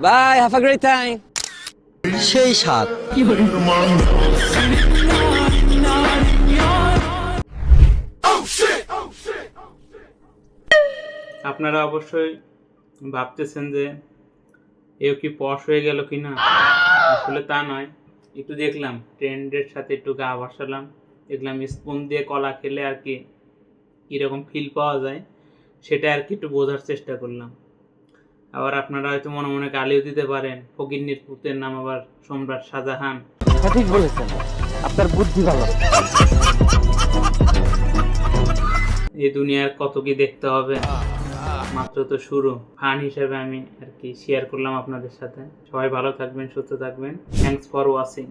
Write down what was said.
Bye, have a great time. সেই সাত আপনারা অবশ্যই ভাবতেছেন যে এও কি পশ হয়ে গেল কিনা, আসলে তা নয়। একটু দেখলাম ট্রেন্ডের সাথে একটু গা ভাসালাম, দেখলাম স্পুন দিয়ে কলা খেলে আর কি কীরকম ফিল পাওয়া যায় সেটা আর কি একটু বোঝার চেষ্টা করলাম। আবার আপনারা হয়তো মনে মনে গালিও দিতে পারেন, ফকিন্নির পুতের নাম আবার সম্রাট শাহজাহান। সঠিক বলেছেন, আপনার বুদ্ধি ভালো। এই দুনিয়ার কত কি দেখতে হবে, মাত্র তো শুরু। ফান হিসেবে আমি আর কি শেয়ার করলাম আপনাদের সাথে। সবাই ভালো থাকবেন, সুস্থ থাকবেন। Thanks for watching.